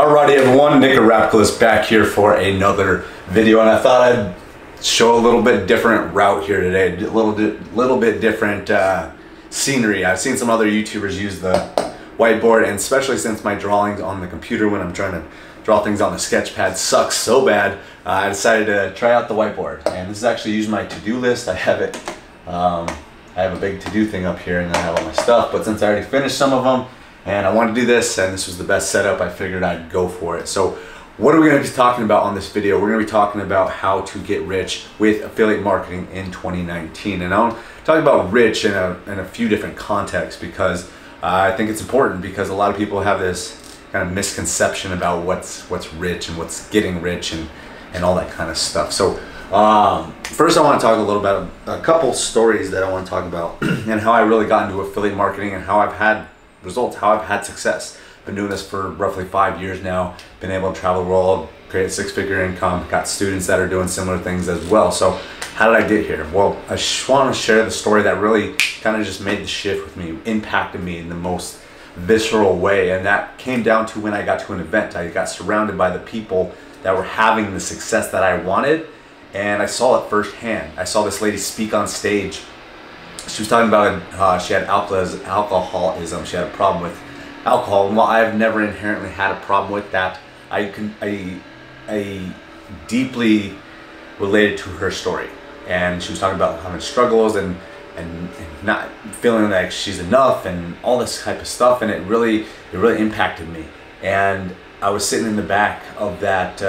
Alrighty everyone, Nick Rapkless back here for another video, and I thought I'd show a little bit different route here today, a little bit different scenery. I've seen some other YouTubers use the whiteboard, and especially since my drawings on the computer when I'm trying to draw things on the sketch pad sucks so bad, I decided to try out the whiteboard. And this is actually using my to-do list. I have it, I have a big to-do thing up here, and then I have all my stuff, but since I already finished some of them, and I wanted to do this, and this was the best setup, I figured I'd go for it. So what are we going to be talking about on this video? We're going to be talking about how to get rich with affiliate marketing in 2019. And I'll talk about rich in a few different contexts, because I think it's important, because a lot of people have this kind of misconception about what's rich and what's getting rich and all that kind of stuff. So first I want to talk a little about a couple stories that I want to talk about and how I really got into affiliate marketing and how I've had results, how I've had success. Been doing this for roughly 5 years now, been able to travel the world, create a 6-figure income, got students that are doing similar things as well. So how did I get here? Well, I just want to share the story that really kind of just made the shift with me, impacted me in the most visceral way, and that came down to when I got to an event. I got surrounded by the people that were having the success that I wanted, and I saw it firsthand. I saw this lady speak on stage. She was talking about she had alcoholism. She had a problem with alcohol, and while I've never inherently had a problem with that, I deeply related to her story. And she was talking about having struggles and not feeling like she's enough and all this type of stuff, and it really impacted me. And I was sitting in the back of that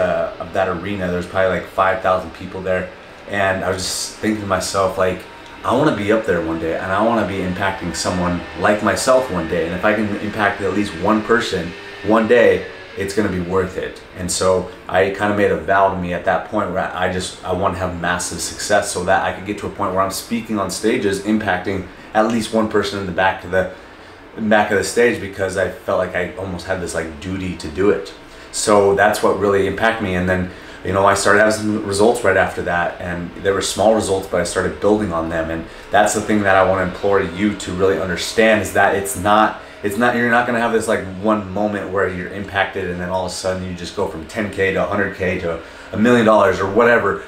arena. There's probably like 5,000 people there, and I was just thinking to myself, like, I want to be up there one day, and I want to be impacting someone like myself one day. And if I can impact at least one person one day, it's going to be worth it. And so I kind of made a vow to me at that point where I want to have massive success, so that I could get to a point where I'm speaking on stages, impacting at least one person in the back of the stage, because I felt like I almost had this like duty to do it. So that's what really impacted me. And then, you know, I started having some results right after that, and they were small results, but I started building on them. And that's the thing that I want to implore you to really understand, is that you're not going to have this like one moment where you're impacted and then all of a sudden you just go from 10K to 100K to $1 million or whatever.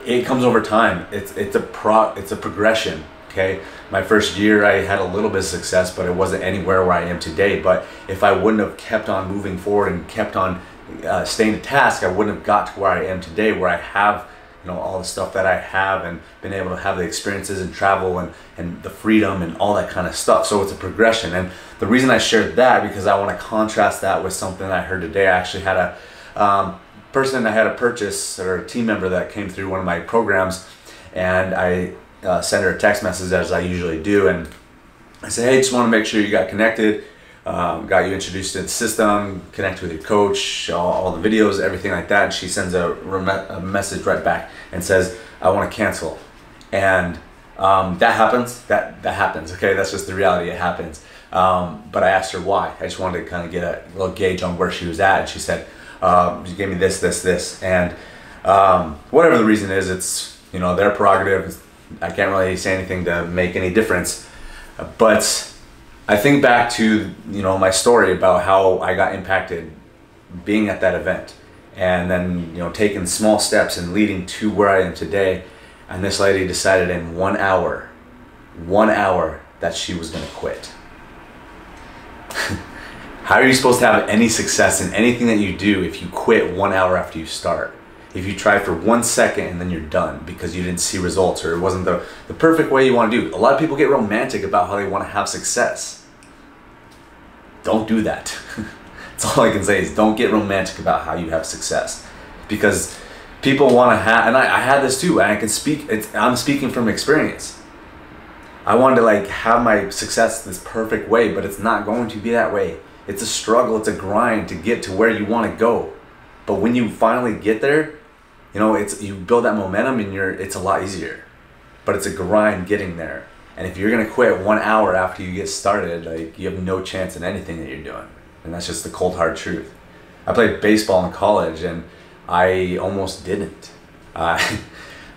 It comes over time. It's a progression. Okay, my first year I had a little bit of success, but it wasn't anywhere where I am today. But if I wouldn't have kept on moving forward and kept on staying to task, I wouldn't have got to where I am today, where I have, you know, all the stuff that I have, and been able to have the experiences and travel and the freedom and all that kind of stuff. So it's a progression. And the reason I shared that, because I want to contrast that with something I heard today. I actually had a person I had to purchase, or a team member that came through one of my programs, and I sent her a text message, as I usually do, and I said, hey, just want to make sure you got connected, got you introduced to the system, connect with your coach, all the videos, everything like that. And she sends a message right back and says, I want to cancel. And that happens. That happens. Okay, that's just the reality. It happens. But I asked her why. I just wanted to kind of get a little gauge on where she was at, and she said, you gave me this, and whatever the reason is, it's, you know, their prerogative. I can't really say anything to make any difference. But I think back to, you know, my story about how I got impacted being at that event, and then, you know, taking small steps and leading to where I am today. And this lady decided in 1 hour that she was going to quit. How are you supposed to have any success in anything that you do if you quit 1 hour after you start? If you try for 1 second and then you're done because you didn't see results, or it wasn't the perfect way you want to do. A lot of people get romantic about how they want to have success. Don't do that. That's all I can say, is don't get romantic about how you have success, because people want to have, and I had this too, and I can speak, I'm speaking from experience. I wanted to like have my success this perfect way, but it's not going to be that way. It's a struggle, it's a grind to get to where you want to go. But when you finally get there, you know, you build that momentum, and it's a lot easier. But it's a grind getting there. And if you're gonna quit 1 hour after you get started, like, you have no chance in anything that you're doing. And that's just the cold hard truth. I played baseball in college, and I almost didn't. I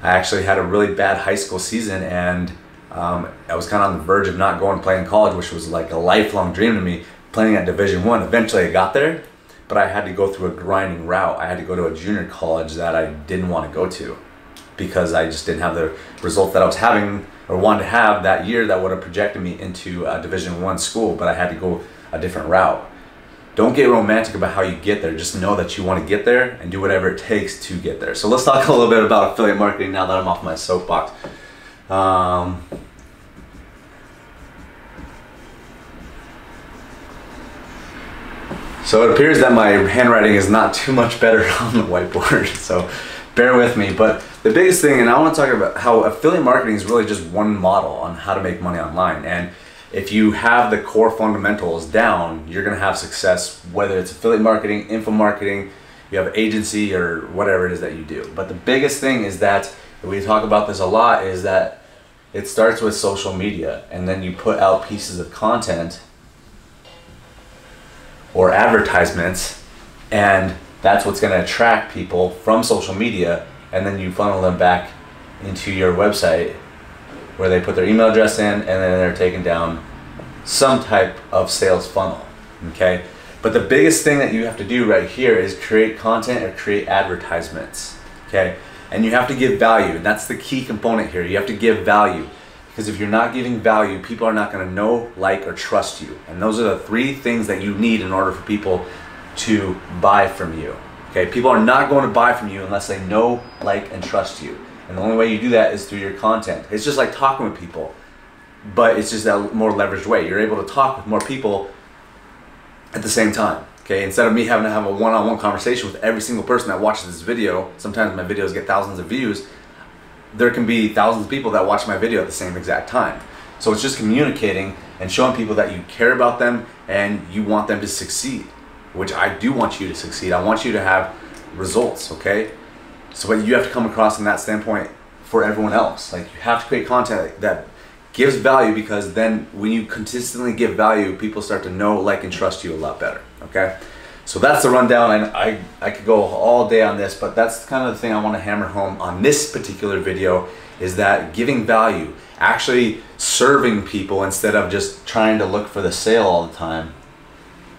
actually had a really bad high school season, and I was kind of on the verge of not going to play in college, which was like a lifelong dream to me, playing at Division I. Eventually I got there, but I had to go through a grinding route. I had to go to a junior college that I didn't want to go to because I just didn't have the results that I was having or wanted to have that year that would have projected me into a Division I school, but I had to go a different route. Don't get romantic about how you get there. Just know that you want to get there and do whatever it takes to get there. So let's talk a little bit about affiliate marketing now that I'm off my soapbox. So it appears that my handwriting is not too much better on the whiteboard, so bear with me. But the biggest thing, and I want to talk about how affiliate marketing is really just one model on how to make money online. And if you have the core fundamentals down, you're going to have success, whether it's affiliate marketing, info marketing, you have an agency, or whatever it is that you do. But the biggest thing is that, we talk about this a lot, is that it starts with social media, and then you put out pieces of content or advertisements, and that's what's going to attract people from social media, and then you funnel them back into your website where they put their email address in, and then they're taking down some type of sales funnel, okay? But the biggest thing that you have to do right here is create content or create advertisements, okay? And you have to give value, and that's the key component here. You have to give value, because if you're not giving value, people are not gonna know, like, or trust you. And those are the three things that you need in order for people to buy from you, okay? People are not going to buy from you unless they know, like, and trust you. And the only way you do that is through your content. It's just like talking with people, but it's just a more leveraged way. You're able to talk with more people at the same time, okay? Instead of me having to have a one-on-one conversation with every single person that watches this video, sometimes my videos get thousands of views, there can be thousands of people that watch my video at the same exact time. So it's just communicating and showing people that you care about them and you want them to succeed, which I do want you to succeed. I want you to have results, okay? So but you have to come across from that standpoint for everyone else. Like, you have to create content that gives value, because then when you consistently give value, people start to know, like, and trust you a lot better, okay? So that's the rundown, and I could go all day on this, but that's kind of the thing I want to hammer home on this particular video, is that giving value, actually serving people instead of just trying to look for the sale all the time.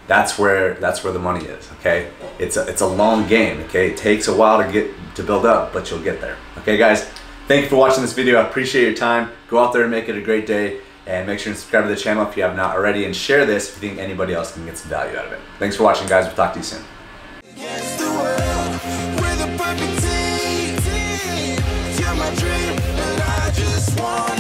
That's where the money is, okay? It's a long game, okay? It takes a while to build up, but you'll get there. Okay, guys, thank you for watching this video. I appreciate your time. Go out there and make it a great day, and make sure to subscribe to the channel if you have not already, and share this if you think anybody else can get some value out of it. Thanks for watching, guys. We'll talk to you soon. Against the world, we're the perfect team. You're my dream, and I just want